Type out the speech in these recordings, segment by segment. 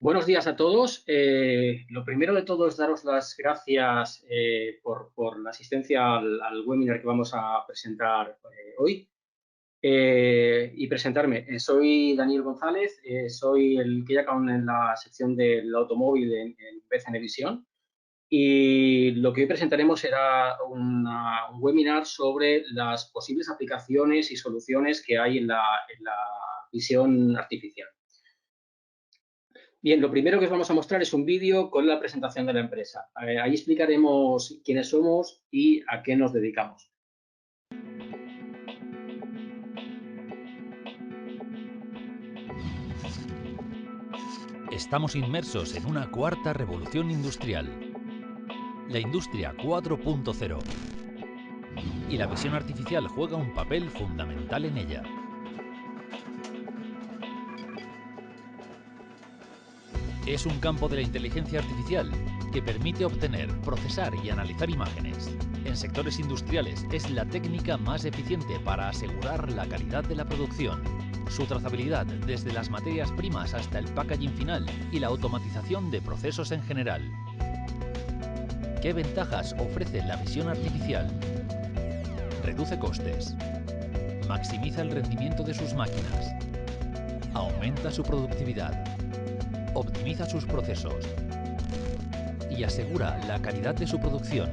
Buenos días a todos. Lo primero de todo es daros las gracias por la asistencia al webinar que vamos a presentar hoy. Y presentarme. Soy Daniel González, soy el Key Account en la sección del automóvil en BCN Vision. Y lo que hoy presentaremos será un webinar sobre las posibles aplicaciones y soluciones que hay en la visión artificial. Bien, lo primero que os vamos a mostrar es un vídeo con la presentación de la empresa. Ahí explicaremos quiénes somos y a qué nos dedicamos. Estamos inmersos en una cuarta revolución industrial, la industria 4.0, y la visión artificial juega un papel fundamental en ella. Es un campo de la inteligencia artificial que permite obtener, procesar y analizar imágenes. En sectores industriales es la técnica más eficiente para asegurar la calidad de la producción, su trazabilidad desde las materias primas hasta el packaging final y la automatización de procesos en general. ¿Qué ventajas ofrece la visión artificial? Reduce costes, maximiza el rendimiento de sus máquinas, aumenta su productividad, optimiza sus procesos y asegura la calidad de su producción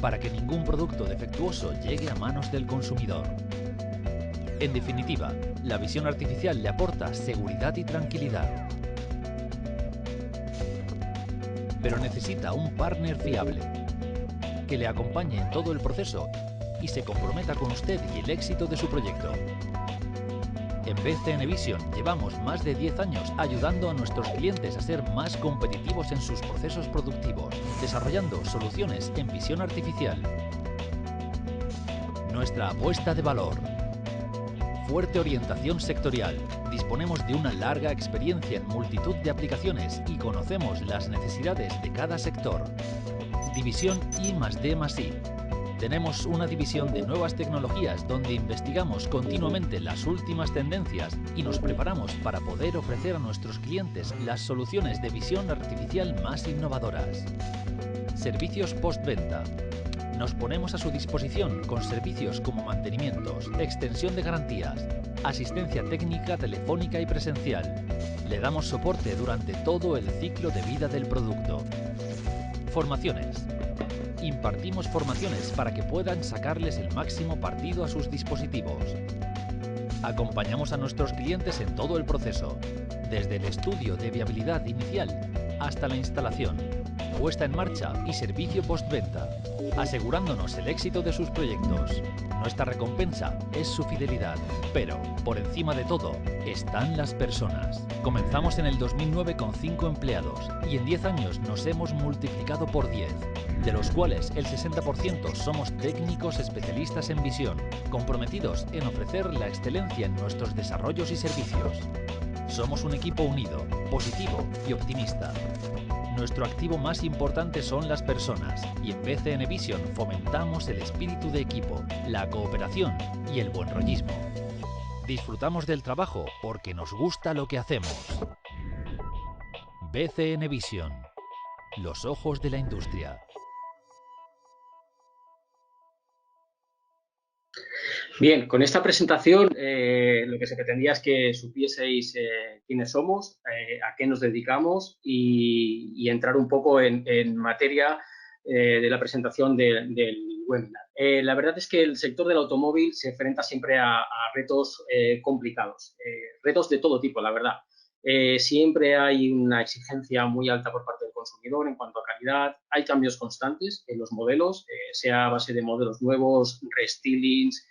para que ningún producto defectuoso llegue a manos del consumidor. En definitiva, la visión artificial le aporta seguridad y tranquilidad. Pero necesita un partner fiable, que le acompañe en todo el proceso y se comprometa con usted y el éxito de su proyecto. En BCN Vision llevamos más de 10 años ayudando a nuestros clientes a ser más competitivos en sus procesos productivos, desarrollando soluciones en visión artificial. Nuestra apuesta de valor. Fuerte orientación sectorial. Disponemos de una larga experiencia en multitud de aplicaciones y conocemos las necesidades de cada sector. División I+D+I. Tenemos una división de nuevas tecnologías donde investigamos continuamente las últimas tendencias y nos preparamos para poder ofrecer a nuestros clientes las soluciones de visión artificial más innovadoras. Servicios postventa. Nos ponemos a su disposición con servicios como mantenimientos, extensión de garantías, asistencia técnica telefónica y presencial. Le damos soporte durante todo el ciclo de vida del producto. Formaciones. Impartimos formaciones para que puedan sacarles el máximo partido a sus dispositivos. Acompañamos a nuestros clientes en todo el proceso, desde el estudio de viabilidad inicial hasta la instalación, puesta en marcha y servicio postventa, asegurándonos el éxito de sus proyectos. Nuestra recompensa es su fidelidad, pero, por encima de todo, están las personas. Comenzamos en el 2009 con 5 empleados y en 10 años nos hemos multiplicado por 10, de los cuales el 60% somos técnicos especialistas en visión, comprometidos en ofrecer la excelencia en nuestros desarrollos y servicios. Somos un equipo unido, positivo y optimista. Nuestro activo más importante son las personas y en BCN Vision fomentamos el espíritu de equipo, la cooperación y el buenrollismo. Disfrutamos del trabajo porque nos gusta lo que hacemos. BCN Vision. Los ojos de la industria. Bien, con esta presentación lo que se pretendía es que supieseis quiénes somos, a qué nos dedicamos y entrar un poco en materia de la presentación del webinar. La verdad es que el sector del automóvil se enfrenta siempre a retos complicados, retos de todo tipo, la verdad. Siempre hay una exigencia muy alta por parte del consumidor en cuanto a calidad. Hay cambios constantes en los modelos, sea a base de modelos nuevos, restylings,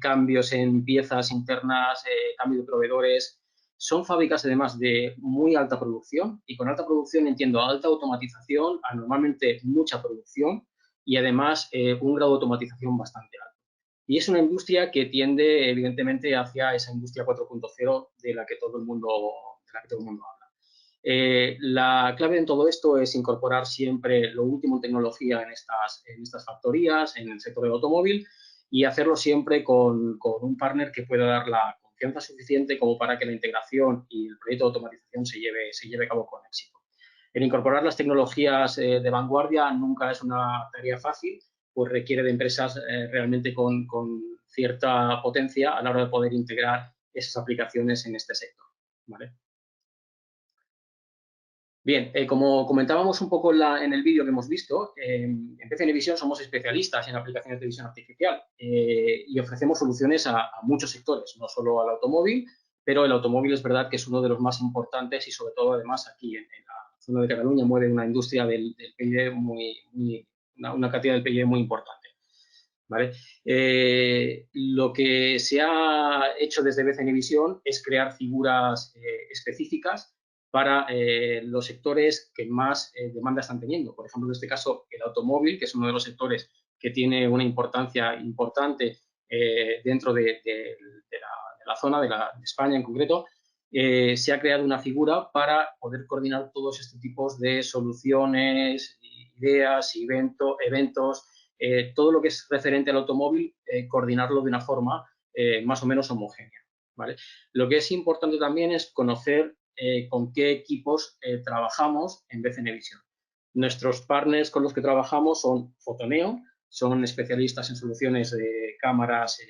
cambios en piezas internas, cambio de proveedores. Son fábricas, además, de muy alta producción y con alta producción entiendo alta automatización, a normalmente mucha producción y, además, un grado de automatización bastante alto. Y es una industria que tiende, evidentemente, hacia esa industria 4.0 de la que todo el mundo habla. La clave en todo esto es incorporar siempre lo último en tecnología en estas factorías, en el sector del automóvil, y hacerlo siempre con un partner que pueda dar la confianza suficiente como para que la integración y el proyecto de automatización se lleve a cabo con éxito. El incorporar las tecnologías de vanguardia nunca es una tarea fácil, pues requiere de empresas realmente con cierta potencia a la hora de poder integrar esas aplicaciones en este sector, ¿vale? Bien, como comentábamos un poco en el vídeo que hemos visto, en PCN Visión somos especialistas en aplicaciones de visión artificial y ofrecemos soluciones a muchos sectores, no solo al automóvil, pero el automóvil es verdad que es uno de los más importantes y sobre todo además aquí en la zona de Cataluña mueve una industria del PIB una cantidad del PIB muy importante, ¿vale? Lo que se ha hecho desde BCN Visión es crear figuras específicas para los sectores que más demanda están teniendo. Por ejemplo, en este caso, el automóvil, que es uno de los sectores que tiene una importancia importante dentro de la zona, de España en concreto, se ha creado una figura para poder coordinar todos estos tipos de soluciones, ideas, eventos, todo lo que es referente al automóvil, coordinarlo de una forma más o menos homogénea, ¿vale? Lo que es importante también es conocer con qué equipos trabajamos en BCN Visión. Nuestros partners con los que trabajamos son Photoneo, son especialistas en soluciones de cámaras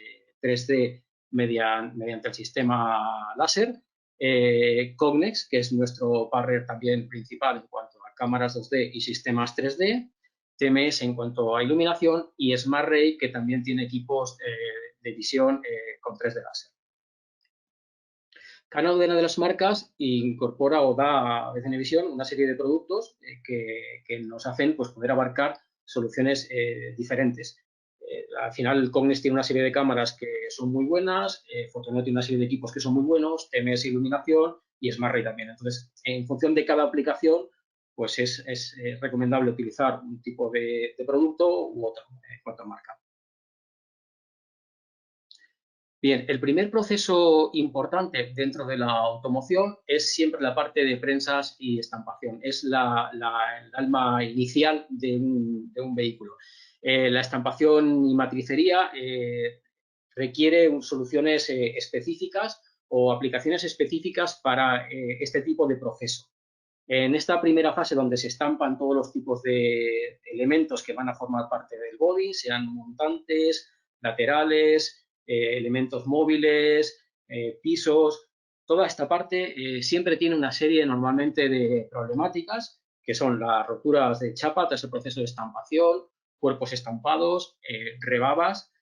3D mediante el sistema láser. Cognex, que es nuestro partner también principal en cuanto a cámaras 2D y sistemas 3D. TMS en cuanto a iluminación y SmartRay, que también tiene equipos de visión con 3D láser. Cada una de las marcas incorpora o da a BCN Visión una serie de productos que nos hacen pues, poder abarcar soluciones diferentes. Al final, Cognex tiene una serie de cámaras que son muy buenas, Photoneo tiene una serie de equipos que son muy buenos, TMS iluminación y SmartRay también. Entonces, en función de cada aplicación, pues es recomendable utilizar un tipo de producto u otro en cuanto a marca. Bien, el primer proceso importante dentro de la automoción es siempre la parte de prensas y estampación. Es el alma inicial de un vehículo. La estampación y matricería requiere soluciones específicas o aplicaciones específicas para este tipo de proceso. En esta primera fase donde se estampan todos los tipos de elementos que van a formar parte del body, sean montantes, laterales, elementos móviles, pisos, toda esta parte siempre tiene una serie normalmente de problemáticas que son las roturas de chapa tras el proceso de estampación, cuerpos estampados, rebabas.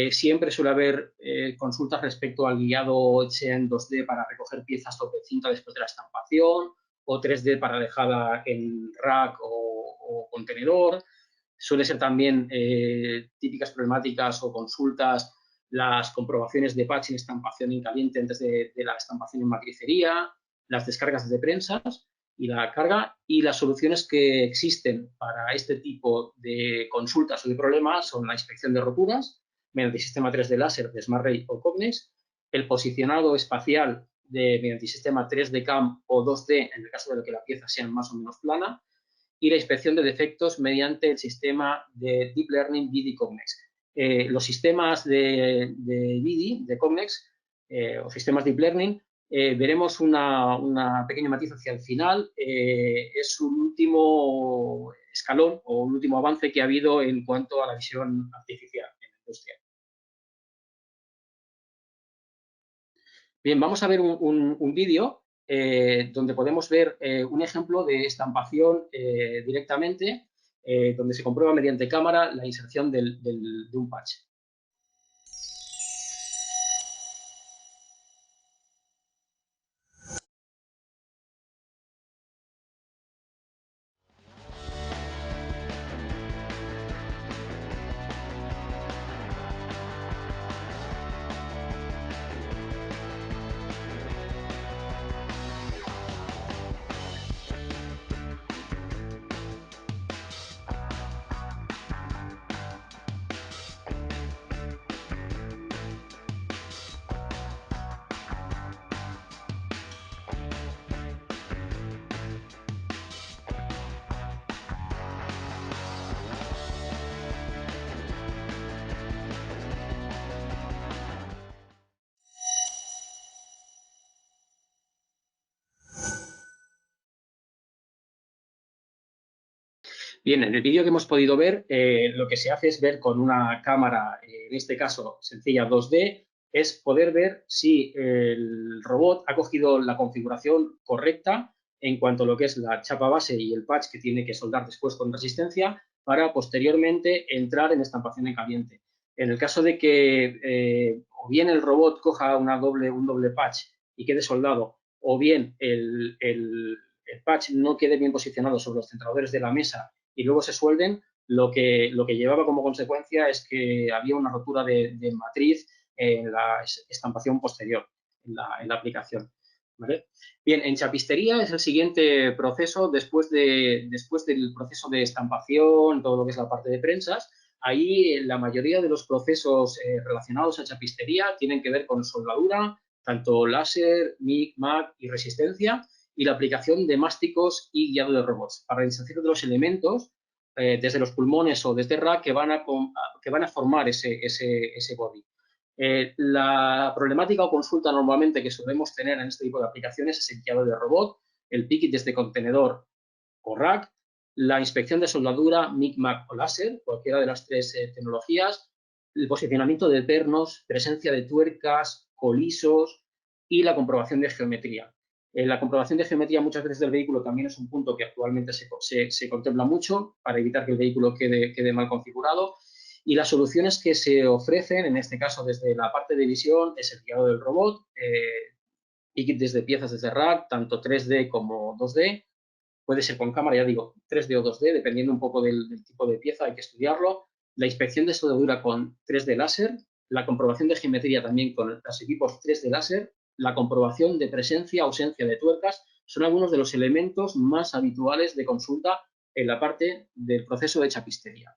Siempre suele haber consultas respecto al guiado, sea en 2D para recoger piezas sobre cinta después de la estampación, o 3D para dejada en rack o contenedor. Suele ser también típicas problemáticas o consultas las comprobaciones de patch en estampación en caliente antes de la estampación en matricería, las descargas de prensas y la carga, y las soluciones que existen para este tipo de consultas o de problemas son la inspección de roturas mediante el sistema 3D láser de SmartRay o Cognex, el posicionado espacial mediante el sistema 3D CAM o 2D en el caso de que la pieza sea más o menos plana, y la inspección de defectos mediante el sistema de Deep Learning ViDi Cognex. Los sistemas de ViDi, de Cognex, o sistemas Deep Learning, veremos una pequeña matiz hacia el final. Es un último escalón o un último avance que ha habido en cuanto a la visión artificial en la industria. Bien, vamos a ver un vídeo donde podemos ver un ejemplo de estampación directamente, donde se comprueba mediante cámara la inserción de un patch. Bien, en el vídeo que hemos podido ver, lo que se hace es ver con una cámara, en este caso sencilla 2D, es poder ver si el robot ha cogido la configuración correcta en cuanto a lo que es la chapa base y el patch que tiene que soldar después con resistencia para posteriormente entrar en estampación en caliente. En el caso de que o bien el robot coja un doble patch y quede soldado, o bien el patch no quede bien posicionado sobre los centradores de la mesa y luego se suelden, lo que llevaba como consecuencia es que había una rotura de matriz en la estampación posterior, en la aplicación. ¿Vale? Bien, en chapistería es el siguiente proceso después del proceso de estampación, todo lo que es la parte de prensas. Ahí la mayoría de los procesos relacionados a chapistería tienen que ver con soldadura, tanto láser, MIG, MAC y resistencia, y la aplicación de másticos y guiado de robots para la inserción de los elementos desde los pulmones o desde rack que van a formar ese body. La problemática o consulta normalmente que solemos tener en este tipo de aplicaciones es el guiado de robot, el picket desde contenedor o rack, la inspección de soldadura, MIG, MAC o láser, cualquiera de las tres tecnologías, el posicionamiento de pernos, presencia de tuercas, colisos y la comprobación de geometría. La comprobación de geometría muchas veces del vehículo también es un punto que actualmente se contempla mucho para evitar que el vehículo quede mal configurado. Y las soluciones que se ofrecen, en este caso desde la parte de visión, es el guiado del robot, picket desde piezas desde rack, tanto 3D como 2D. Puede ser con cámara, ya digo, 3D o 2D, dependiendo un poco del tipo de pieza, hay que estudiarlo. La inspección de soldadura con 3D láser, la comprobación de geometría también con los equipos 3D láser, la comprobación de presencia o ausencia de tuercas, son algunos de los elementos más habituales de consulta en la parte del proceso de chapistería.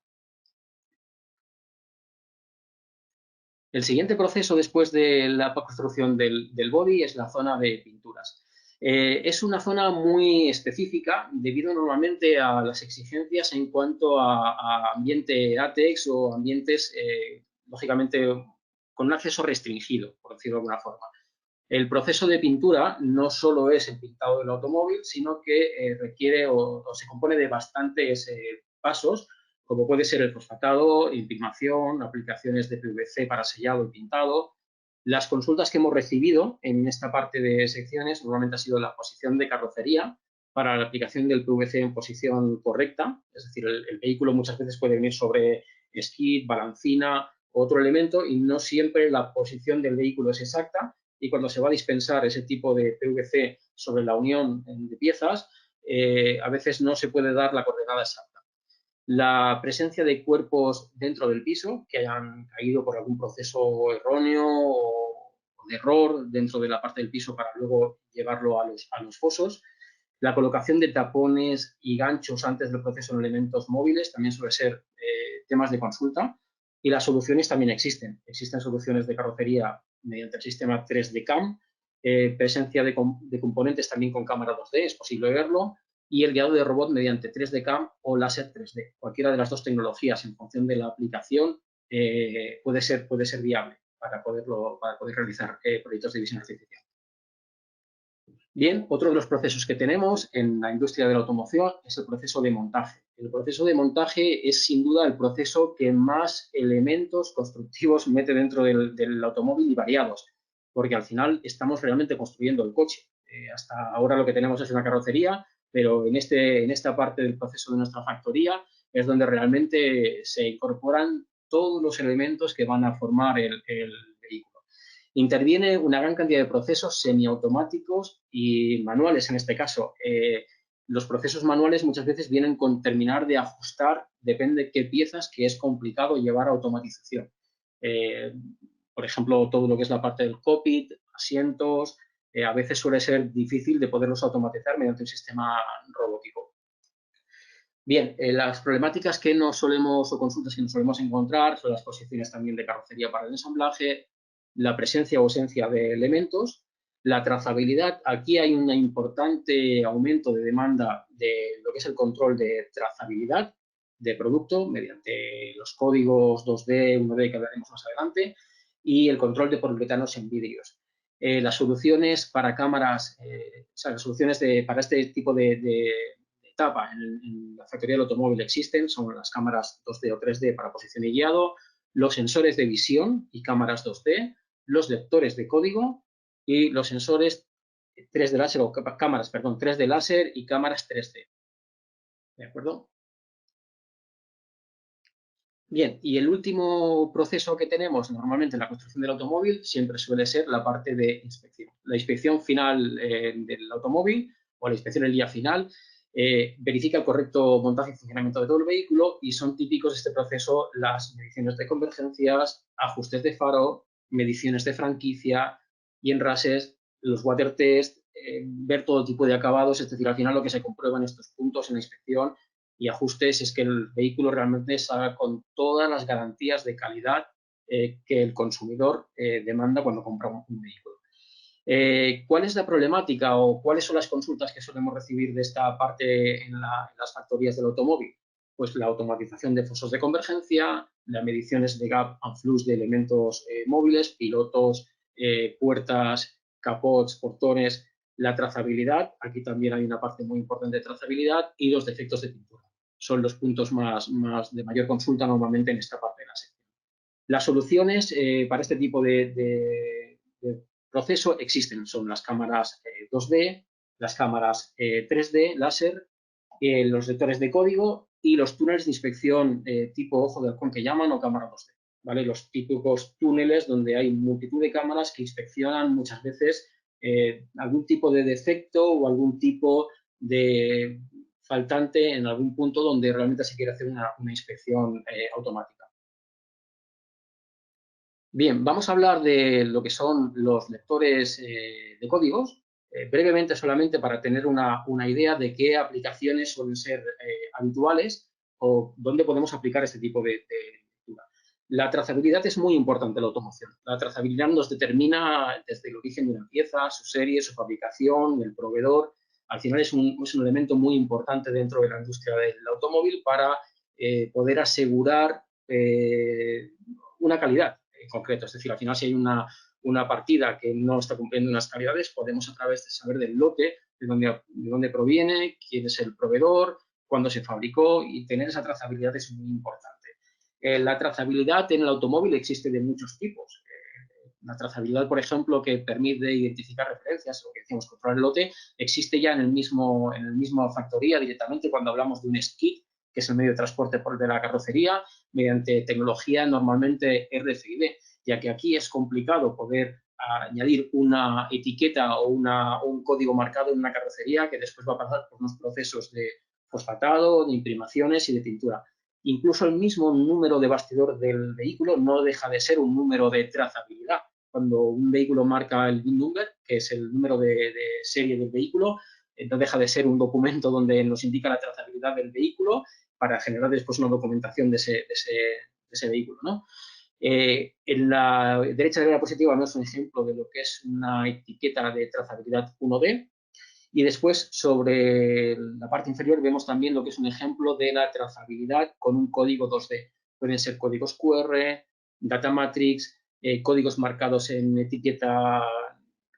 El siguiente proceso después de la construcción del body es la zona de pinturas. Es una zona muy específica debido normalmente a las exigencias en cuanto a ambiente ATEX o ambientes, lógicamente, con un acceso restringido, por decirlo de alguna forma. El proceso de pintura no solo es el pintado del automóvil, sino que requiere o se compone de bastantes pasos, como puede ser el fosfatado, impigmación, aplicaciones de PVC para sellado y pintado. Las consultas que hemos recibido en esta parte de secciones normalmente ha sido la posición de carrocería para la aplicación del PVC en posición correcta, es decir, el vehículo muchas veces puede venir sobre skid, balancina, otro elemento y no siempre la posición del vehículo es exacta y cuando se va a dispensar ese tipo de PVC sobre la unión de piezas, a veces no se puede dar la coordenada exacta. La presencia de cuerpos dentro del piso que hayan caído por algún proceso erróneo o de error dentro de la parte del piso para luego llevarlo a los fosos. La colocación de tapones y ganchos antes del proceso en elementos móviles también suele ser temas de consulta. Y las soluciones también existen. Existen soluciones de carrocería mediante el sistema 3D CAM, presencia de componentes también con cámara 2D, es posible verlo, y el guiado de robot mediante 3D CAM o láser 3D. Cualquiera de las dos tecnologías, en función de la aplicación, puede ser viable para poder realizar proyectos de visión artificial. Bien, otro de los procesos que tenemos en la industria de la automoción es el proceso de montaje. El proceso de montaje es sin duda el proceso que más elementos constructivos mete dentro del automóvil y variados, porque al final estamos realmente construyendo el coche. Hasta ahora lo que tenemos es una carrocería, pero en esta parte del proceso de nuestra factoría es donde realmente se incorporan todos los elementos que van a formar el vehículo. Interviene una gran cantidad de procesos semiautomáticos y manuales en este caso. Los procesos manuales muchas veces vienen con terminar de ajustar, depende de qué piezas, que es complicado llevar a automatización. Por ejemplo, todo lo que es la parte del cockpit, asientos, a veces suele ser difícil de poderlos automatizar mediante un sistema robótico. Bien, las problemáticas que o consultas que nos solemos encontrar son las posiciones también de carrocería para el ensamblaje, la presencia o ausencia de elementos, la trazabilidad. Aquí hay un importante aumento de demanda de lo que es el control de trazabilidad de producto mediante los códigos 2D, 1D que hablaremos más adelante y el control de poliuretanos en vidrios. Las soluciones para cámaras, las soluciones para este tipo de etapa en la factoría del automóvil existen, son las cámaras 2D o 3D para posición y guiado, los sensores de visión y cámaras 2D, los lectores de código y los sensores 3D láser o cámaras, perdón, 3D láser y cámaras 3D. ¿De acuerdo? Bien, y el último proceso que tenemos normalmente en la construcción del automóvil siempre suele ser la parte de inspección. La inspección final del automóvil o la inspección el día final verifica el correcto montaje y funcionamiento de todo el vehículo y son típicos de este proceso las mediciones de convergencias, ajustes de faro, mediciones de franquicia y enrases, los water test, ver todo tipo de acabados, es decir, al final lo que se comprueba en estos puntos en la inspección y ajustes es que el vehículo realmente salga con todas las garantías de calidad que el consumidor demanda cuando compra un vehículo. ¿Cuál es la problemática o cuáles son las consultas que solemos recibir de esta parte en las factorías del automóvil? Pues la automatización de fosos de convergencia, las mediciones de gap and flux de elementos móviles, pilotos, puertas, capots, portones, la trazabilidad, aquí también hay una parte muy importante de trazabilidad, y los defectos de pintura. Son los puntos más de mayor consulta normalmente en esta parte de la sección. Las soluciones para este tipo de proceso existen, son las cámaras 2D, las cámaras 3D, láser, los lectores de código y los túneles de inspección tipo ojo de halcón que llaman o cámara 2D. ¿Vale? Los típicos túneles donde hay multitud de cámaras que inspeccionan muchas veces algún tipo de defecto o algún tipo de faltante en algún punto donde realmente se quiere hacer una inspección automática. Bien, vamos a hablar de lo que son los lectores de códigos, brevemente solamente para tener una idea de qué aplicaciones suelen ser habituales o dónde podemos aplicar este tipo de lectura. La trazabilidad es muy importante en la automoción. La trazabilidad nos determina desde el origen de una pieza, su serie, su fabricación, el proveedor. Al final es un elemento muy importante dentro de la industria del automóvil para poder asegurar una calidad en concreto. Es decir, al final si hay una partida que no está cumpliendo unas calidades, podemos a través de saber del lote, de dónde proviene, quién es el proveedor, cuándo se fabricó, y tener esa trazabilidad es muy importante. La trazabilidad en el automóvil existe de muchos tipos. La trazabilidad, por ejemplo, que permite identificar referencias, o que decimos controlar el lote, existe ya en el mismo factoría directamente cuando hablamos de un skid, que es el medio de transporte de la carrocería, mediante tecnología normalmente RFID, ya que aquí es complicado poder añadir una etiqueta o un código marcado en una carrocería que después va a pasar por unos procesos de fosfatado, de imprimaciones y de pintura. Incluso el mismo número de bastidor del vehículo no deja de ser un número de trazabilidad. Cuando un vehículo marca el VIN number, que es el número de serie del vehículo, no deja de ser un documento donde nos indica la trazabilidad del vehículo para generar después una documentación de ese vehículo, ¿no? En la derecha de la diapositiva vemos un ejemplo de lo que es una etiqueta de trazabilidad 1D, y después sobre la parte inferior vemos también lo que es un ejemplo de la trazabilidad con un código 2D. Pueden ser códigos QR, data matrix, códigos marcados en etiqueta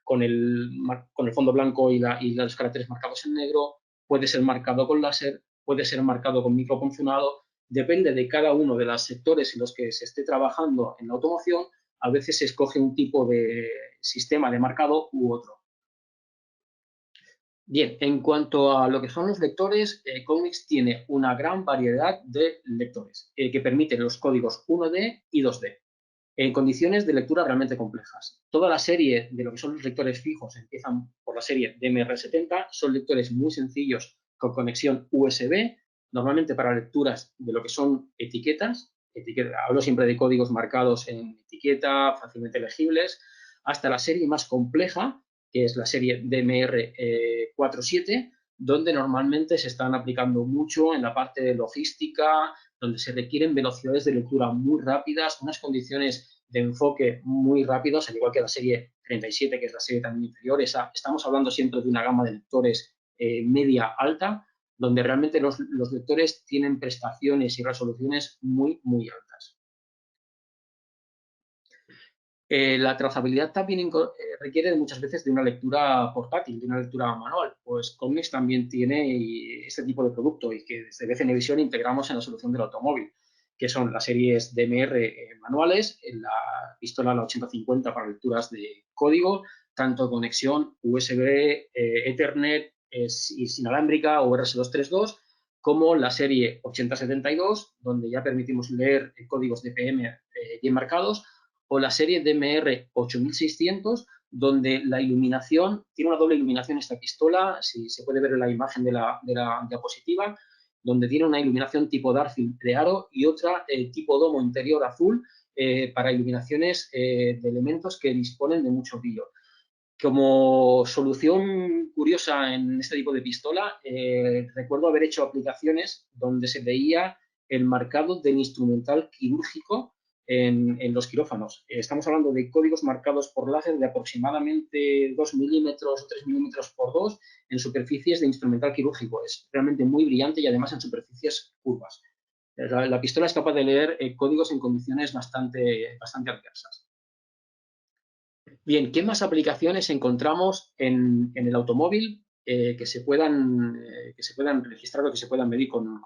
con el fondo blanco y los caracteres marcados en negro, puede ser marcado con láser, puede ser marcado con micropuncionado, depende de cada uno de los sectores en los que se esté trabajando en la automoción, a veces se escoge un tipo de sistema de marcado u otro. Bien, en cuanto a lo que son los lectores, Cognix tiene una gran variedad de lectores que permiten los códigos 1D y 2D en condiciones de lectura realmente complejas. Toda la serie de lo que son los lectores fijos empiezan por la serie DMR70, son lectores muy sencillos con conexión USB, normalmente para lecturas de lo que son etiquetas, hablo siempre de códigos marcados en etiqueta, fácilmente legibles, hasta la serie más compleja, que es la serie DMR47, donde normalmente se están aplicando mucho en la parte de logística, donde se requieren velocidades de lectura muy rápidas, unas condiciones de enfoque muy rápidos, al igual que la serie 37, que es la serie también inferior. Estamos hablando siempre de una gama de lectores media-alta, donde realmente los lectores tienen prestaciones y resoluciones muy, muy altas. La trazabilidad también requiere muchas veces de una lectura portátil, de una lectura manual. Pues Cognex también tiene este tipo de producto y que desde BCN Vision integramos en la solución del automóvil, que son las series DMR manuales, la pistola la 8050 para lecturas de código, tanto conexión USB, Ethernet y sin inalámbrica o RS232, como la serie 8072, donde ya permitimos leer códigos DPM bien marcados, o la serie DMR 8600, donde la iluminación, tiene una doble iluminación esta pistola, si se puede ver en la imagen de la diapositiva, donde tiene una iluminación tipo Darkfield de aro y otra tipo domo interior azul para iluminaciones de elementos que disponen de mucho brillo. Como solución curiosa en este tipo de pistola, recuerdo haber hecho aplicaciones donde se veía el marcado del instrumental quirúrgico en los quirófanos. Estamos hablando de códigos marcados por láser de aproximadamente 2 milímetros o 3 milímetros por 2 en superficies de instrumental quirúrgico. Es realmente muy brillante y además en superficies curvas. La pistola es capaz de leer códigos en condiciones bastante adversas. Bien, ¿qué más aplicaciones encontramos en el automóvil que se puedan registrar o que se puedan medir con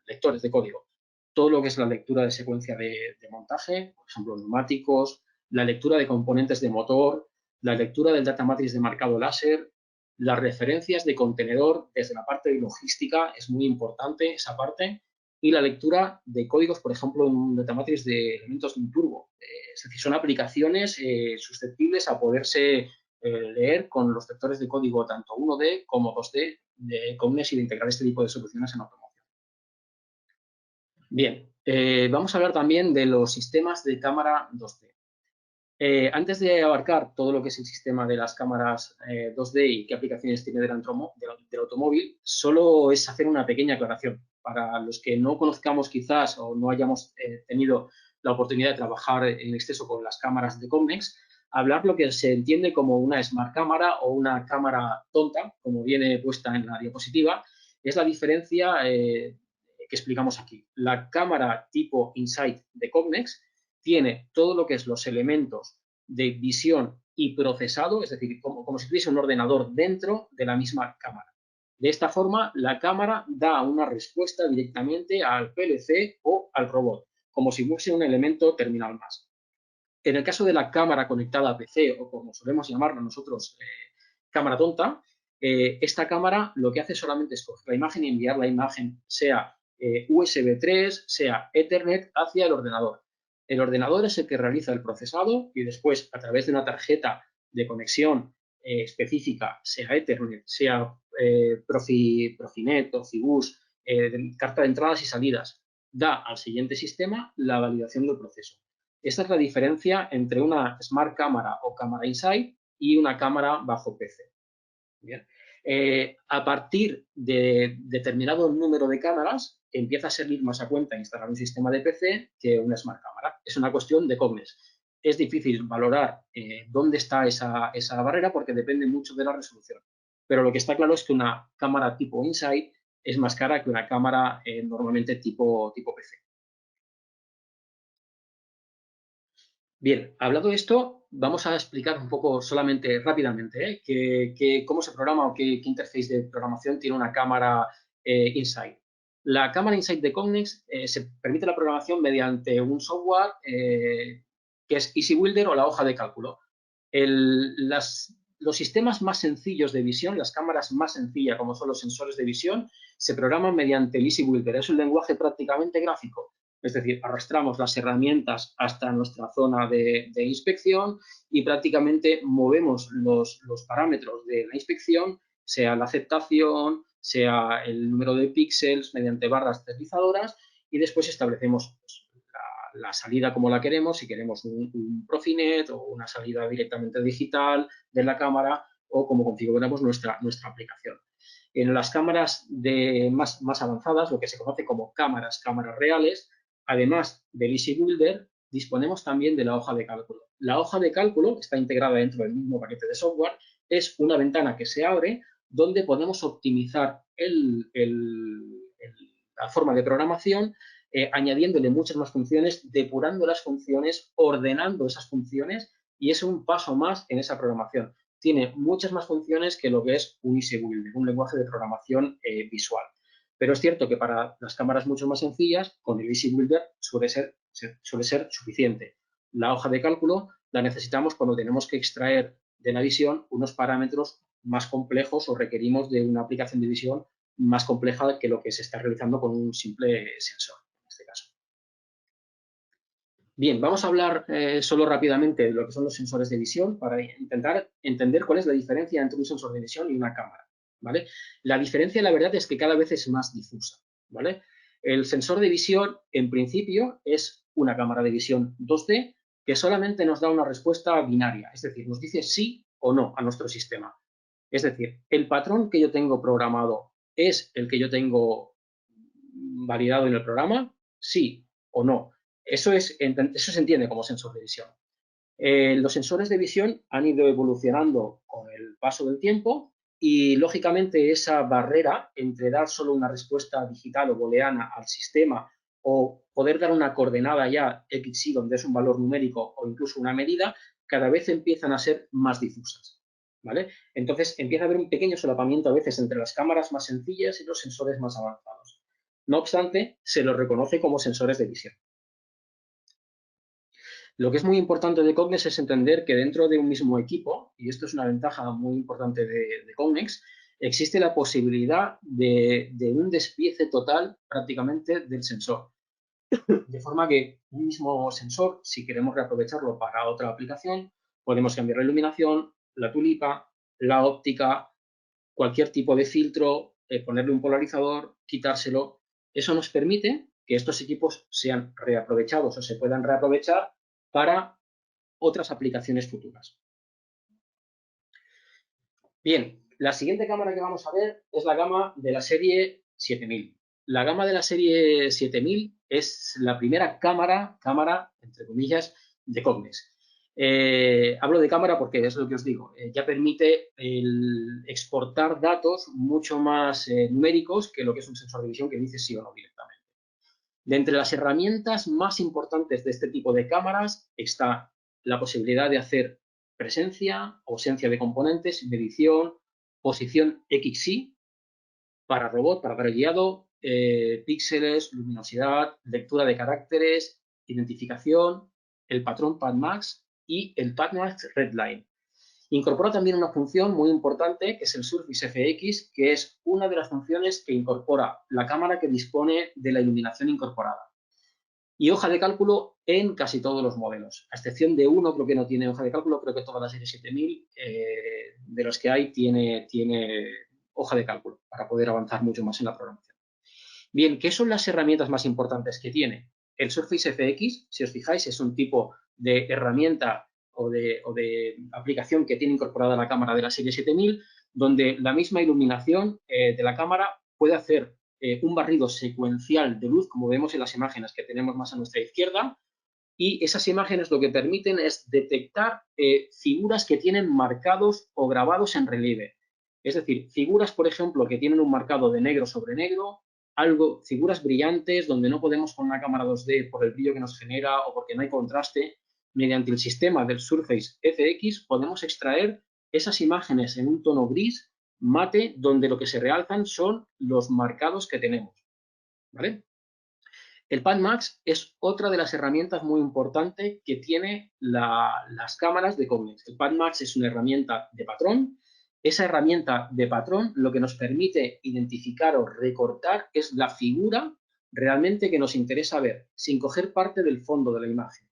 lectores de código? Todo lo que es la lectura de secuencia de montaje, por ejemplo, neumáticos, la lectura de componentes de motor, la lectura del data matrix de marcado láser, las referencias de contenedor desde la parte de logística, es muy importante esa parte, y la lectura de códigos, por ejemplo, en un data matrix de elementos de un turbo. Es decir, son aplicaciones susceptibles a poderse leer con los vectores de código tanto 1D como 2D de Cognex y de integrar este tipo de soluciones en automoción. Bien, vamos a hablar también de los sistemas de cámara 2D. Antes de abarcar todo lo que es el sistema de las cámaras 2D y qué aplicaciones tiene del automóvil, solo es hacer una pequeña aclaración. Para los que no conozcamos quizás o no hayamos tenido la oportunidad de trabajar en exceso con las cámaras de Cognex, hablar lo que se entiende como una smart cámara o una cámara tonta, como viene puesta en la diapositiva, es la diferencia que explicamos aquí. La cámara tipo Insight de Cognex tiene todo lo que es los elementos de visión y procesado, es decir, como si tuviese un ordenador dentro de la misma cámara. De esta forma, la cámara da una respuesta directamente al PLC o al robot, como si fuese un elemento terminal más. En el caso de la cámara conectada a PC, o como solemos llamarla nosotros, cámara tonta, esta cámara lo que hace solamente es coger la imagen y enviar la imagen, sea USB 3, sea Ethernet, hacia el ordenador. El ordenador es el que realiza el procesado y después, a través de una tarjeta de conexión específica, sea Ethernet, sea Profinet o Cibus, carta de entradas y salidas, da al siguiente sistema la validación del proceso. Esta es la diferencia entre una Smart Cámara o cámara Insight y una cámara bajo PC. Bien. A partir de determinado número de cámaras, empieza a servir más a cuenta instalar un sistema de PC que una Smart Cámara. Es una cuestión de Cognex. Es difícil valorar dónde está esa barrera porque depende mucho de la resolución. Pero lo que está claro es que una cámara tipo Insight es más cara que una cámara normalmente tipo PC. Bien, hablado de esto, vamos a explicar un poco solamente rápidamente cómo se programa o qué interface de programación tiene una cámara Insight. La cámara Insight de Cognex se permite la programación mediante un software que es EasyBuilder o la hoja de cálculo. Los sistemas más sencillos de visión, las cámaras más sencillas como son los sensores de visión, se programan mediante el EasyBuilder. Es un lenguaje prácticamente gráfico. Es decir, arrastramos las herramientas hasta nuestra zona de inspección y prácticamente movemos los parámetros de la inspección, sea la aceptación, sea el número de píxeles mediante barras deslizadoras y después establecemos pues, la salida como la queremos, si queremos un Profinet o una salida directamente digital de la cámara o como configuramos nuestra aplicación. En las cámaras más avanzadas, lo que se conoce como cámaras reales, además del EasyBuilder, disponemos también de la hoja de cálculo. La hoja de cálculo está integrada dentro del mismo paquete de software, es una ventana que se abre donde podemos optimizar la forma de programación, añadiéndole muchas más funciones, depurando las funciones, ordenando esas funciones y es un paso más en esa programación. Tiene muchas más funciones que lo que es un Easy Builder, un lenguaje de programación visual. Pero es cierto que para las cámaras mucho más sencillas, con el Easy Builder suele ser suficiente. La hoja de cálculo la necesitamos cuando tenemos que extraer de la visión unos parámetros más complejos o requerimos de una aplicación de visión más compleja que lo que se está realizando con un simple sensor, en este caso. Bien, vamos a hablar solo rápidamente de lo que son los sensores de visión para intentar entender cuál es la diferencia entre un sensor de visión y una cámara, ¿vale? La diferencia, la verdad, es que cada vez es más difusa, ¿vale? El sensor de visión, en principio, es una cámara de visión 2D que solamente nos da una respuesta binaria, es decir, nos dice sí o no a nuestro sistema. Es decir, el patrón que yo tengo programado es el que yo tengo validado en el programa, sí o no. Eso se entiende como sensor de visión. Los sensores de visión han ido evolucionando con el paso del tiempo y, lógicamente, esa barrera entre dar solo una respuesta digital o booleana al sistema o poder dar una coordenada ya XY, donde es un valor numérico o incluso una medida, cada vez empiezan a ser más difusas, ¿vale? Entonces, empieza a haber un pequeño solapamiento a veces entre las cámaras más sencillas y los sensores más avanzados. No obstante, se los reconoce como sensores de visión. Lo que es muy importante de Cognex es entender que dentro de un mismo equipo, y esto es una ventaja muy importante de Cognex, existe la posibilidad de un despiece total prácticamente del sensor. De forma que un mismo sensor, si queremos reaprovecharlo para otra aplicación, podemos cambiar la iluminación, la tulipa, la óptica, cualquier tipo de filtro, ponerle un polarizador, quitárselo. Eso nos permite que estos equipos sean reaprovechados o se puedan reaprovechar para otras aplicaciones futuras. Bien, la siguiente cámara que vamos a ver es la gama de la serie 7000. La gama de la serie 7000 es la primera cámara, entre comillas, de Cognex. Hablo de cámara porque es lo que os digo, ya permite el exportar datos mucho más numéricos que lo que es un sensor de visión que dice sí o no directamente. De entre las herramientas más importantes de este tipo de cámaras está la posibilidad de hacer presencia, ausencia de componentes, medición, posición XY para robot, para guiado, píxeles, luminosidad, lectura de caracteres, identificación, el patrón PadMax y el PadMax Redline. Incorpora también una función muy importante que es el Surface FX, que es una de las funciones que incorpora la cámara que dispone de la iluminación incorporada. Y hoja de cálculo en casi todos los modelos, a excepción de uno, creo que no tiene hoja de cálculo, creo que toda la serie 7000 de los que hay tiene hoja de cálculo para poder avanzar mucho más en la programación. Bien, ¿qué son las herramientas más importantes que tiene? El Surface FX, si os fijáis, es un tipo de herramienta o de aplicación que tiene incorporada la cámara de la serie 7000, donde la misma iluminación de la cámara puede hacer un barrido secuencial de luz, como vemos en las imágenes que tenemos más a nuestra izquierda, y esas imágenes lo que permiten es detectar figuras que tienen marcados o grabados en relieve. Es decir, figuras, por ejemplo, que tienen un marcado de negro sobre negro, figuras brillantes donde no podemos con una cámara 2D por el brillo que nos genera o porque no hay contraste. Mediante el sistema del Surface FX podemos extraer esas imágenes en un tono gris mate, donde lo que se realzan son los marcados que tenemos, ¿vale? El PadMax es otra de las herramientas muy importantes que tiene las cámaras de Cognex. El PadMax es una herramienta de patrón. Esa herramienta de patrón lo que nos permite identificar o recortar es la figura realmente que nos interesa ver, sin coger parte del fondo de la imagen.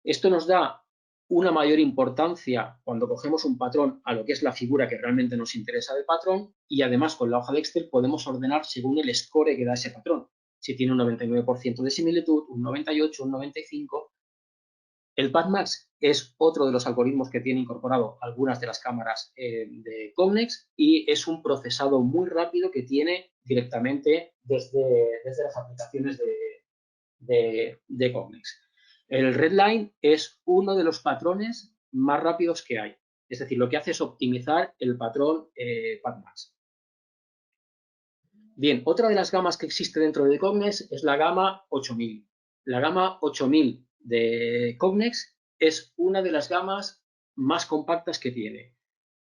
Esto nos da una mayor importancia cuando cogemos un patrón a lo que es la figura que realmente nos interesa del patrón, y además con la hoja de Excel podemos ordenar según el score que da ese patrón. Si tiene un 99% de similitud, un 98, un 95. El PadMax es otro de los algoritmos que tiene incorporado algunas de las cámaras de Cognex y es un procesado muy rápido que tiene directamente desde las aplicaciones de Cognex. El Redline es uno de los patrones más rápidos que hay. Es decir, lo que hace es optimizar el patrón PadMax. Bien, otra de las gamas que existe dentro de Cognex es la gama 8000. La gama 8000 de Cognex es una de las gamas más compactas que tiene.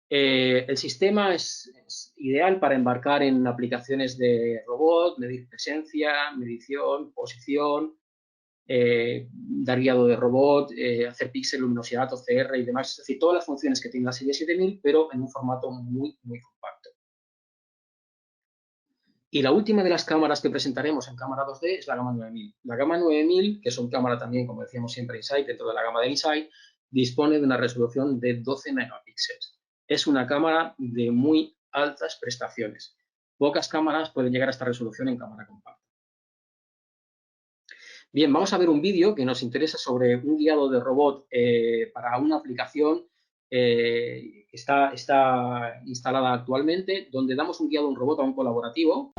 El sistema es ideal para embarcar en aplicaciones de robot, medir presencia, medición, posición, dar guiado de robot, hacer píxel, luminosidad, OCR y demás. Es decir, todas las funciones que tiene la serie 7000, pero en un formato muy, muy compacto. Y la última de las cámaras que presentaremos en cámara 2D es la gama 9000. La gama 9000, que es una cámara también, como decíamos siempre, Insight, dentro de la gama de Insight, dispone de una resolución de 12 megapíxeles. Es una cámara de muy altas prestaciones. Pocas cámaras pueden llegar a esta resolución en cámara compacta. Bien, vamos a ver un vídeo que nos interesa sobre un guiado de robot para una aplicación que está instalada actualmente, donde damos un guiado a un robot a un colaborativo.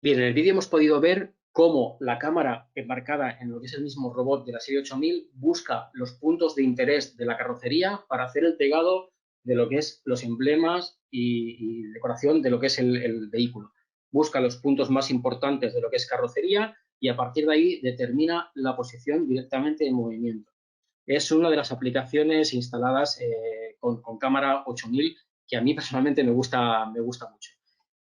Bien, en el vídeo hemos podido ver cómo la cámara embarcada en lo que es el mismo robot de la serie 8000 busca los puntos de interés de la carrocería para hacer el pegado de lo que es los emblemas y decoración de lo que es el vehículo. Busca los puntos más importantes de lo que es carrocería y a partir de ahí determina la posición directamente en movimiento. Es una de las aplicaciones instaladas con cámara 8000 que a mí personalmente me gusta mucho.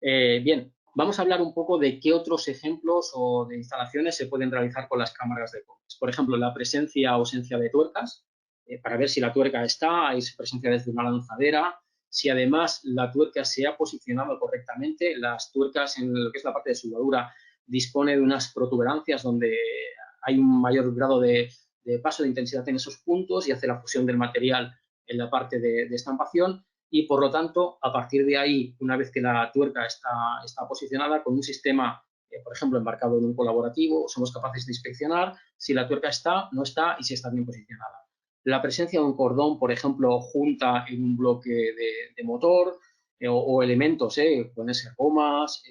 Bien, vamos a hablar un poco de qué otros ejemplos o de instalaciones se pueden realizar con las cámaras de Comex. Por ejemplo, la presencia o ausencia de tuercas, para ver si la tuerca está, hay presencia desde una lanzadera, si además la tuerca se ha posicionado correctamente, las tuercas en lo que es la parte de soldadura dispone de unas protuberancias donde hay un mayor grado de paso de intensidad en esos puntos y hace la fusión del material en la parte de estampación. Y por lo tanto, a partir de ahí, una vez que la tuerca está posicionada con un sistema, por ejemplo, embarcado en un colaborativo, somos capaces de inspeccionar si la tuerca está, no está y si está bien posicionada. La presencia de un cordón, por ejemplo, junta en un bloque de motor o elementos, pueden ser gomas,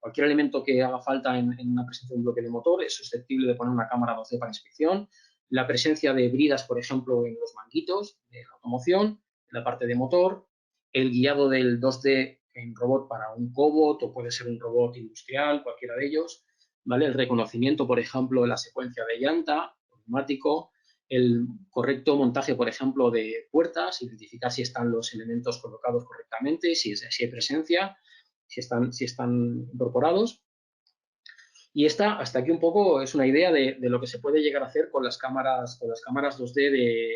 cualquier elemento que haga falta en una presencia de un bloque de motor es susceptible de poner una cámara 2D para inspección. La presencia de bridas, por ejemplo, en los manguitos de la automoción, en la parte de motor, el guiado del 2D en robot para un cobot o puede ser un robot industrial, cualquiera de ellos, ¿vale? El reconocimiento, por ejemplo, de la secuencia de llanta, neumático, el correcto montaje, por ejemplo, de puertas, identificar si están los elementos colocados correctamente, si hay presencia, si están incorporados. Y hasta aquí un poco es una idea de lo que se puede llegar a hacer con las cámaras 2D de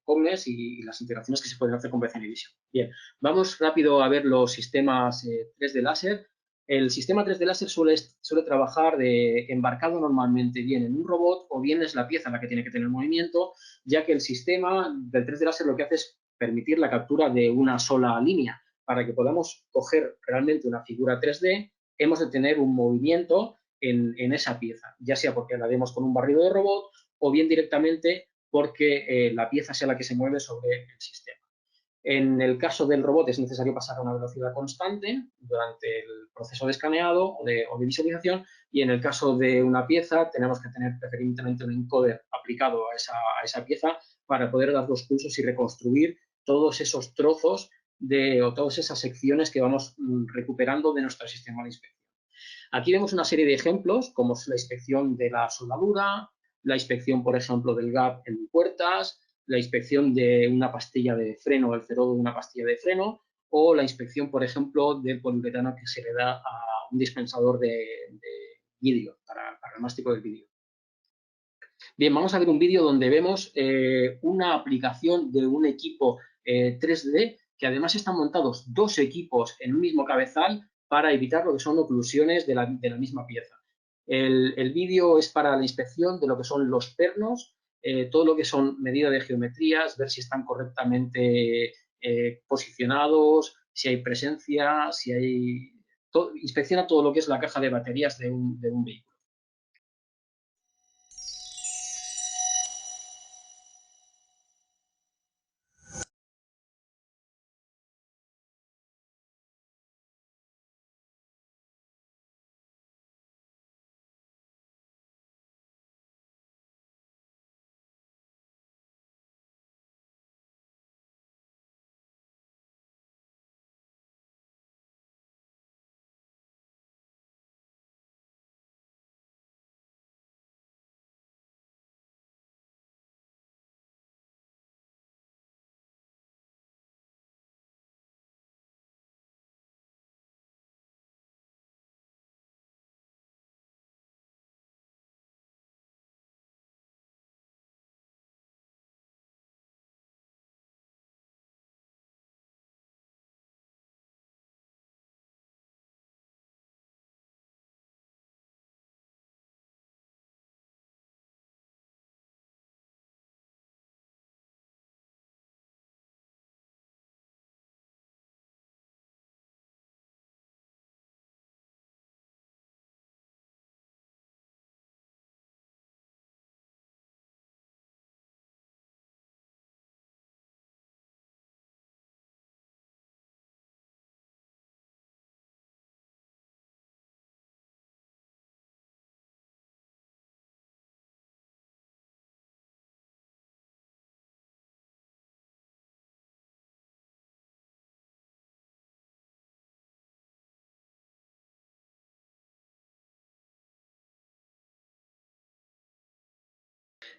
Cognex y las integraciones que se pueden hacer con BCN Vision. Bien, vamos rápido a ver los sistemas 3D láser. El sistema 3D láser suele trabajar embarcado normalmente bien en un robot o bien es la pieza la que tiene que tener movimiento, ya que el sistema del 3D láser lo que hace es permitir la captura de una sola línea. Para que podamos coger realmente una figura 3D, hemos de tener un movimiento en esa pieza, ya sea porque la demos con un barrido de robot o bien directamente porque la pieza sea la que se mueve sobre el sistema. En el caso del robot es necesario pasar a una velocidad constante durante el proceso de escaneado o de visualización y en el caso de una pieza tenemos que tener preferentemente un encoder aplicado a esa pieza para poder dar los pulsos y reconstruir todos esos trozos o todas esas secciones que vamos recuperando de nuestro sistema de inspección. Aquí vemos una serie de ejemplos, como es la inspección de la soldadura, la inspección, por ejemplo, del gap en puertas, la inspección de una pastilla de freno, el cerodo de una pastilla de freno, o la inspección, por ejemplo, del poliuretano que se le da a un dispensador de vídeo, para el mástico del vídeo. Bien, vamos a ver un vídeo donde vemos una aplicación de un equipo 3D que además están montados dos equipos en un mismo cabezal para evitar lo que son oclusiones de la misma pieza. El vídeo es para la inspección de lo que son los pernos todo lo que son medidas de geometrías, ver si están correctamente posicionados, si hay presencia, si hay... inspecciona todo lo que es la caja de baterías de un vehículo.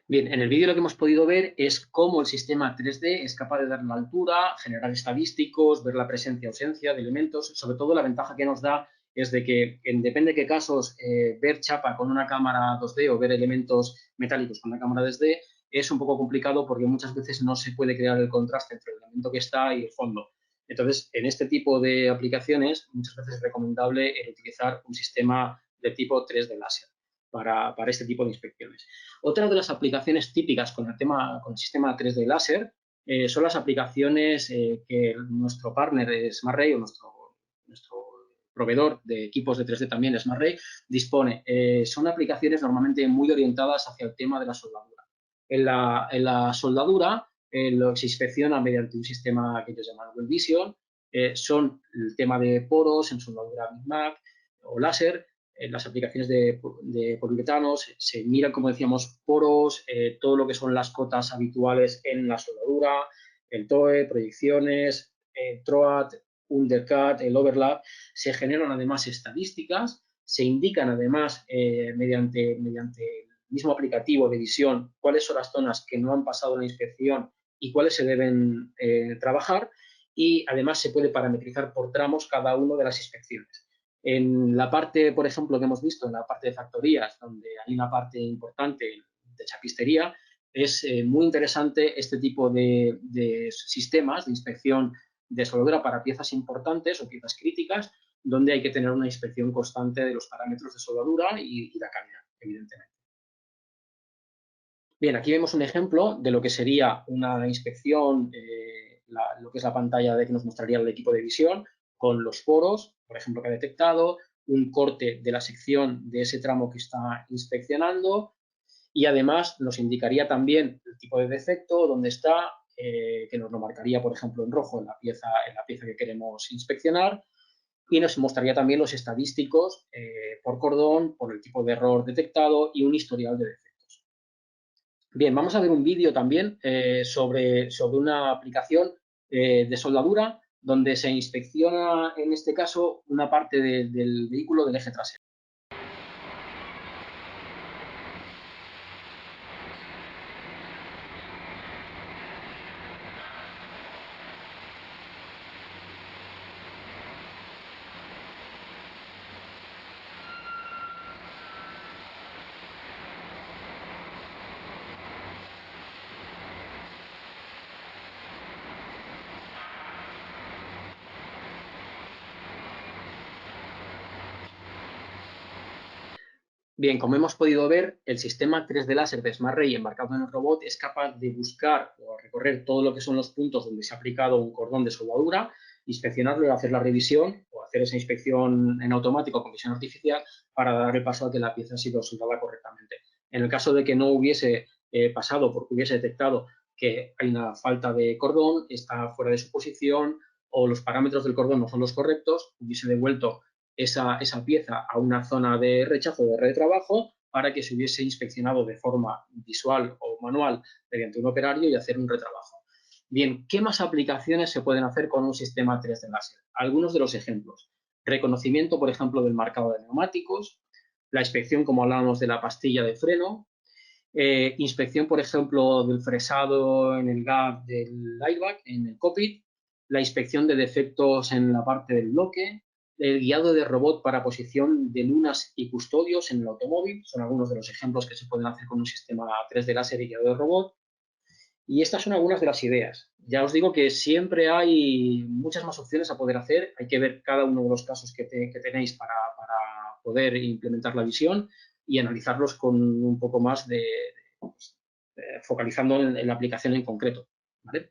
Bien, en el vídeo lo que hemos podido ver es cómo el sistema 3D es capaz de dar la altura, generar estadísticos, ver la presencia o ausencia de elementos. Sobre todo la ventaja que nos da es de que, depende de qué casos, ver chapa con una cámara 2D o ver elementos metálicos con una cámara 2D es un poco complicado porque muchas veces no se puede crear el contraste entre el elemento que está y el fondo. Entonces, en este tipo de aplicaciones, muchas veces es recomendable utilizar un sistema de tipo 3D láser para este tipo de inspecciones. Otra de las aplicaciones típicas con el sistema 3D láser son las aplicaciones que nuestro partner SmartRay o nuestro proveedor de equipos de 3D también, SmartRay, dispone. Son aplicaciones normalmente muy orientadas hacia el tema de la soldadura. En la soldadura lo se inspecciona mediante un sistema que ellos llaman Weld Vision. Son el tema de poros en soldadura Big o láser. En las aplicaciones de poliuretano se miran, como decíamos, poros, todo lo que son las cotas habituales en la soldadura, el TOE, proyecciones, TROAD, undercut, el overlap. Se generan además estadísticas, se indican además mediante el mismo aplicativo de visión cuáles son las zonas que no han pasado la inspección y cuáles se deben trabajar, y además se puede parametrizar por tramos cada una de las inspecciones. En la parte, por ejemplo, que hemos visto, en la parte de factorías, donde hay una parte importante de chapistería, es muy interesante este tipo de sistemas de inspección de soldadura para piezas importantes o piezas críticas, donde hay que tener una inspección constante de los parámetros de soldadura y la calidad, evidentemente. Bien, aquí vemos un ejemplo de lo que sería una inspección, lo que es la pantalla de que nos mostraría el equipo de visión, con los poros, por ejemplo, que ha detectado, un corte de la sección de ese tramo que está inspeccionando, y además nos indicaría también el tipo de defecto, dónde está, que nos lo marcaría, por ejemplo, en rojo en la pieza que queremos inspeccionar, y nos mostraría también los estadísticos por cordón, por el tipo de error detectado y un historial de defectos. Bien, vamos a ver un vídeo también sobre una aplicación de soldadura donde se inspecciona, en este caso, una parte del vehículo del eje trasero. Bien, como hemos podido ver, el sistema 3D láser de SmartRay embarcado en el robot es capaz de buscar o recorrer todo lo que son los puntos donde se ha aplicado un cordón de soldadura, inspeccionarlo y hacer la revisión o hacer esa inspección en automático con visión artificial para dar el paso a que la pieza ha sido soldada correctamente. En el caso de que no hubiese pasado porque hubiese detectado que hay una falta de cordón, está fuera de su posición o los parámetros del cordón no son los correctos, hubiese devuelto esa pieza a una zona de rechazo de red de trabajo para que se hubiese inspeccionado de forma visual o manual mediante un operario y hacer un retrabajo. Bien, ¿qué más aplicaciones se pueden hacer con un sistema 3D láser? Algunos de los ejemplos. Reconocimiento, por ejemplo, del marcado de neumáticos, la inspección, como hablábamos, de la pastilla de freno, inspección, por ejemplo, del fresado en el gap del airbag, en el cockpit, la inspección de defectos en la parte del bloque, el guiado de robot para posición de lunas y custodios en el automóvil, son algunos de los ejemplos que se pueden hacer con un sistema 3D láser y guiado de robot. Y estas son algunas de las ideas. Ya os digo que siempre hay muchas más opciones a poder hacer. Hay que ver cada uno de los casos que tenéis para poder implementar la visión y analizarlos con un poco más pues, focalizando en la aplicación en concreto. ¿Vale?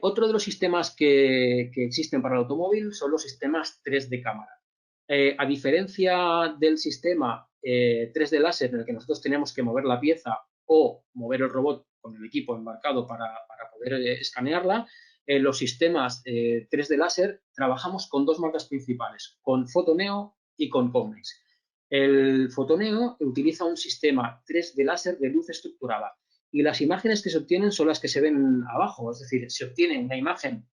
Otro de los sistemas que existen para el automóvil son los sistemas 3D cámara. A diferencia del sistema 3D láser en el que nosotros tenemos que mover la pieza o mover el robot con el equipo embarcado para poder escanearla, en los sistemas 3D láser trabajamos con dos marcas principales, con Photoneo y con Cognex. El Photoneo utiliza un sistema 3D láser de luz estructurada y las imágenes que se obtienen son las que se ven abajo, es decir, se obtiene una imagen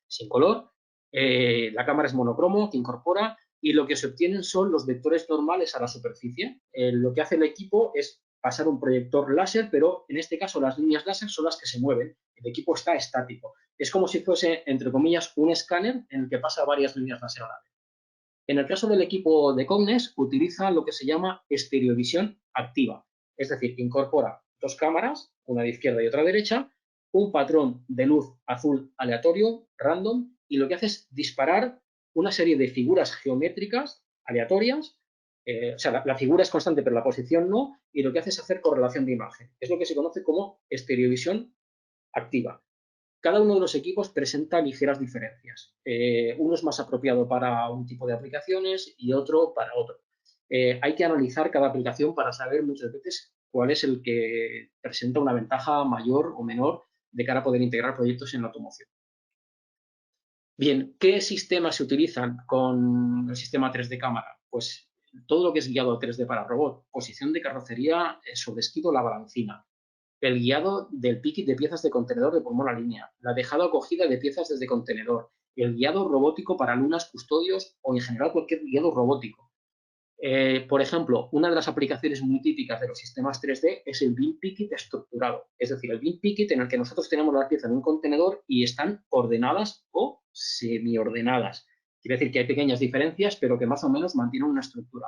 sin color, la cámara es monocromo que incorpora y lo que se obtienen son los vectores normales a la superficie. Lo que hace el equipo es pasar un proyector láser, pero en este caso las líneas láser son las que se mueven. El equipo está estático. Es como si fuese, entre comillas, un escáner en el que pasa varias líneas láser a la vez. En el caso del equipo de Cognex, utiliza lo que se llama estereovisión activa, es decir, incorpora dos cámaras, una de izquierda y otra de derecha, un patrón de luz azul aleatorio, random, y lo que hace es disparar una serie de figuras geométricas aleatorias, o sea, la figura es constante, pero la posición no, y lo que hace es hacer correlación de imagen. Es lo que se conoce como estereovisión activa. Cada uno de los equipos presenta ligeras diferencias. Uno es más apropiado para un tipo de aplicaciones y otro para otro. Hay que analizar cada aplicación para saber muchas veces cuál es el que presenta una ventaja mayor o menor de cara a poder integrar proyectos en la automoción. Bien, ¿qué sistemas se utilizan con el sistema 3D cámara? Pues todo lo que es guiado 3D para robot, posición de carrocería sobre esquivo la balancina, el guiado del piquet de piezas de contenedor de pulmón a línea, la dejada acogida de piezas desde contenedor, el guiado robótico para lunas, custodios o en general cualquier guiado robótico. Por ejemplo, una de las aplicaciones muy típicas de los sistemas 3D es el bin picket estructurado, es decir, el bin picket en el que nosotros tenemos la pieza en un contenedor y están ordenadas o semi-ordenadas. Quiere decir que hay pequeñas diferencias, pero que más o menos mantienen una estructura.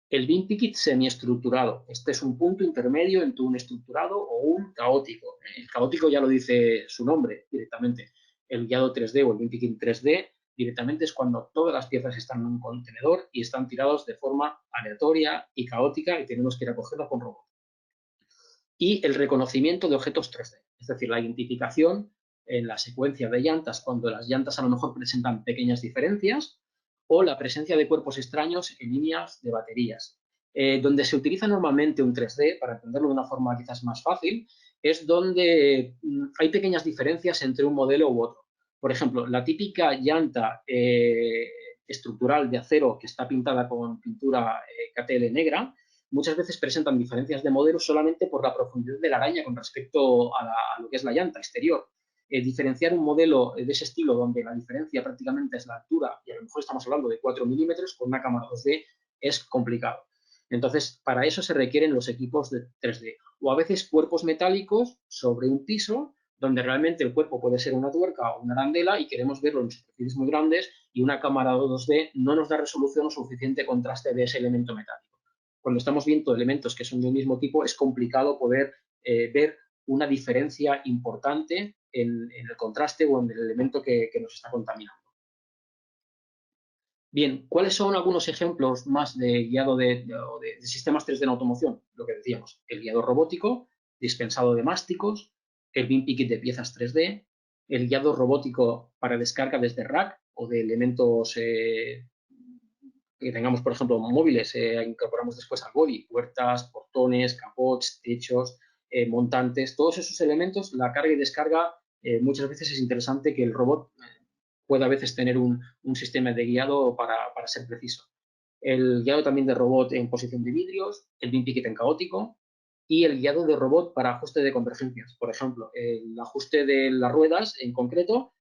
El bin picket semiestructurado. Este es un punto intermedio entre un estructurado o un caótico. El caótico ya lo dice su nombre directamente. El guiado 3D o el bin picket 3D directamente es cuando todas las piezas están en un contenedor y están tirados de forma aleatoria y caótica y tenemos que ir a cogerlo con robot. Y el reconocimiento de objetos 3D, es decir, la identificación en la secuencia de llantas cuando las llantas a lo mejor presentan pequeñas diferencias o la presencia de cuerpos extraños en líneas de baterías. Donde se utiliza normalmente un 3D, para entenderlo de una forma quizás más fácil, es donde hay pequeñas diferencias entre un modelo u otro. Por ejemplo, la típica llanta estructural de acero que está pintada con pintura KTL negra, muchas veces presentan diferencias de modelo solamente por la profundidad de la araña con respecto a lo que es la llanta exterior. Diferenciar un modelo de ese estilo donde la diferencia prácticamente es la altura y a lo mejor estamos hablando de 4 milímetros con una cámara 2D es complicado. Entonces, para eso se requieren los equipos de 3D o a veces cuerpos metálicos sobre un piso donde realmente el cuerpo puede ser una tuerca o una arandela y queremos verlo en superficies muy grandes y una cámara 2D no nos da resolución o suficiente contraste de ese elemento metálico. Cuando estamos viendo elementos que son del mismo tipo, es complicado poder ver una diferencia importante en el contraste o en el elemento que nos está contaminando. Bien, ¿cuáles son algunos ejemplos más de guiado de sistemas 3D en automoción? Lo que decíamos, el guiado robótico, dispensado de másticos, el bin picket de piezas 3D, el guiado robótico para descarga desde rack o de elementos que tengamos, por ejemplo, móviles, incorporamos después al body, puertas, portones, capots, techos, montantes, todos esos elementos, la carga y descarga, muchas veces es interesante que el robot pueda a veces tener un sistema de guiado para ser preciso. El guiado también de robot en posición de vidrios, el bin picket en caótico y el guiado de robot para ajuste de convergencias. Por ejemplo, el ajuste de las ruedas en concreto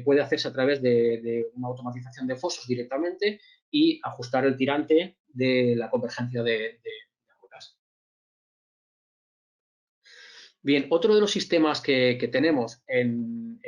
puede hacerse a través de una automatización de fosos directamente y ajustar el tirante de la convergencia de ruedas. Bien, otro de los sistemas que tenemos en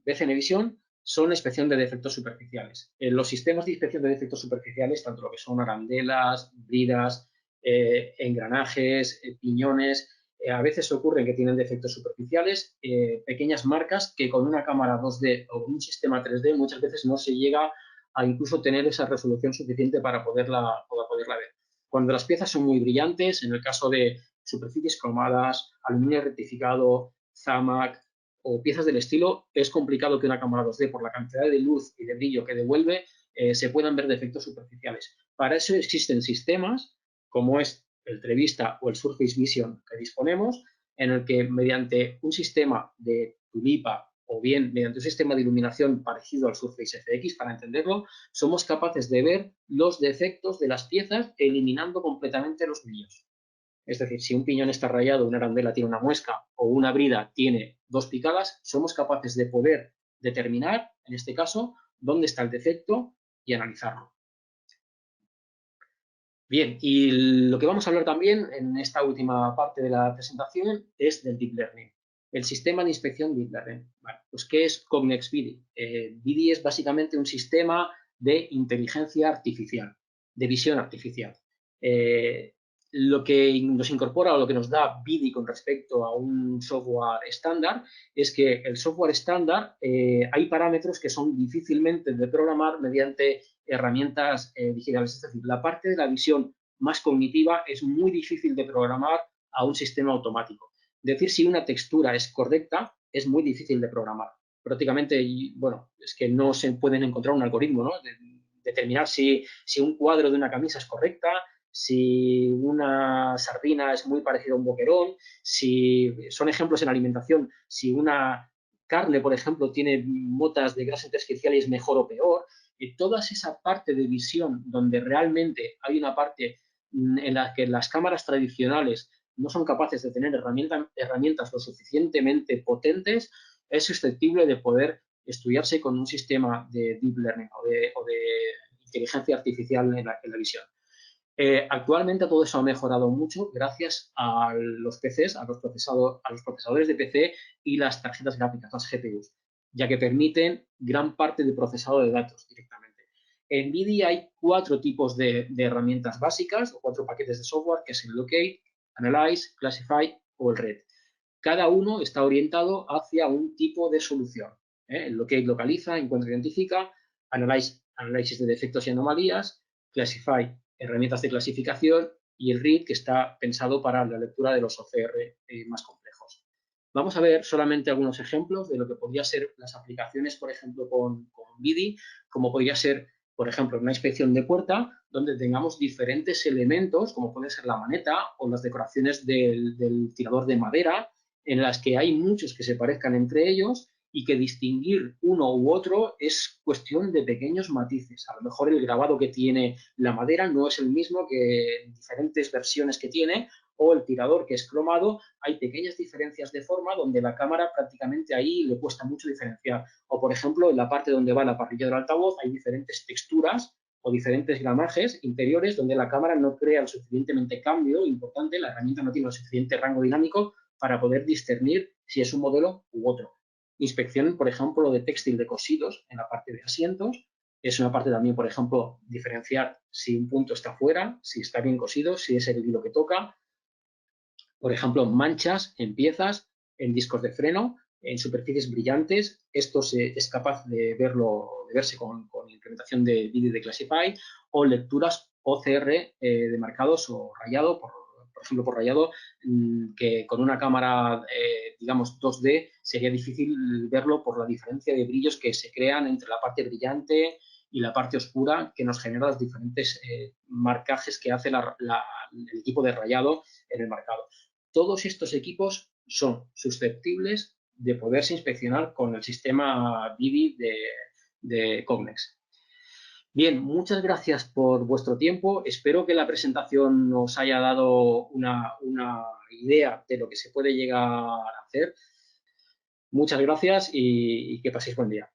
BCN Vision son la inspección de defectos superficiales. En los sistemas de inspección de defectos superficiales, tanto lo que son arandelas, bridas, engranajes, piñones, a veces ocurre que tienen defectos superficiales, pequeñas marcas que con una cámara 2D o un sistema 3D muchas veces no se llega a incluso tener esa resolución suficiente para poderla ver. Cuando las piezas son muy brillantes, en el caso de superficies cromadas, aluminio rectificado, Zamac o piezas del estilo, es complicado que una cámara 2D, por la cantidad de luz y de brillo que devuelve, se puedan ver defectos superficiales. Para eso existen sistemas como es el Trevista o el Surface Vision que disponemos, en el que mediante un sistema de tulipa o bien mediante un sistema de iluminación parecido al Surface FX, para entenderlo, somos capaces de ver los defectos de las piezas eliminando completamente los brillos. Es decir, si un piñón está rayado, una arandela tiene una muesca o una brida tiene 2 picadas, somos capaces de poder determinar, en este caso, dónde está el defecto y analizarlo. Bien, y lo que vamos a hablar también en esta última parte de la presentación es del Deep Learning, el sistema de inspección Deep Learning. Bueno, pues, ¿qué es Cognex BIDI? BIDI es básicamente un sistema de inteligencia artificial, de visión artificial. Lo que nos incorpora o lo que nos da BIDI con respecto a un software estándar es que el software estándar hay parámetros que son difícilmente de programar mediante herramientas digitales. Es decir, la parte de la visión más cognitiva es muy difícil de programar a un sistema automático. Decir si una textura es correcta es muy difícil de programar. Prácticamente, bueno, es que no se pueden encontrar un algoritmo, ¿no? Determinar si un cuadro de una camisa es correcta, si una sardina es muy parecida a un boquerón, si son ejemplos en alimentación, si una carne, por ejemplo, tiene motas de grasa intersticial y es mejor o peor. Y toda esa parte de visión donde realmente hay una parte en la que las cámaras tradicionales no son capaces de tener herramientas lo suficientemente potentes, es susceptible de poder estudiarse con un sistema de deep learning o de inteligencia artificial en la visión. Actualmente todo eso ha mejorado mucho gracias a los PCs, a los procesadores de PC y las tarjetas gráficas, las GPUs, ya que permiten gran parte del procesado de datos directamente. En BIDI hay 4 tipos de herramientas básicas o 4 paquetes de software, que es el Locate, Analyze, Classify o el Red. Cada uno está orientado hacia un tipo de solución. El Locate localiza, encuentra e identifica, Analyze, análisis de defectos y anomalías, Classify, herramientas de clasificación, y el READ, que está pensado para la lectura de los OCR más complejos. Vamos a ver solamente algunos ejemplos de lo que podría ser las aplicaciones, por ejemplo, con BIDI, como podría ser, por ejemplo, una inspección de puerta, donde tengamos diferentes elementos, como puede ser la maneta o las decoraciones del tirador de madera, en las que hay muchos que se parezcan entre ellos y que distinguir uno u otro es cuestión de pequeños matices. A lo mejor el grabado que tiene la madera no es el mismo que diferentes versiones que tiene, o el tirador que es cromado, hay pequeñas diferencias de forma donde la cámara prácticamente ahí le cuesta mucho diferenciar. O, por ejemplo, en la parte donde va la parrilla del altavoz hay diferentes texturas o diferentes gramajes interiores donde la cámara no crea el suficientemente cambio importante, la herramienta no tiene el suficiente rango dinámico para poder discernir si es un modelo u otro. Inspección, por ejemplo, de textil de cosidos en la parte de asientos. Es una parte también, por ejemplo, diferenciar si un punto está fuera, si está bien cosido, si es el hilo que toca. Por ejemplo, manchas en piezas, en discos de freno, en superficies brillantes. Esto es capaz de verse con implementación de vídeo de Classify, o lecturas OCR de marcados o rayado, por ejemplo, por rayado, que con una cámara, digamos, 2D sería difícil verlo por la diferencia de brillos que se crean entre la parte brillante y la parte oscura, que nos genera los diferentes marcajes que hace el equipo de rayado en el marcado. Todos estos equipos son susceptibles de poderse inspeccionar con el sistema VIDI de Cognex. Bien, muchas gracias por vuestro tiempo. Espero que la presentación nos haya dado una idea de lo que se puede llegar a hacer. Muchas gracias y que paséis buen día.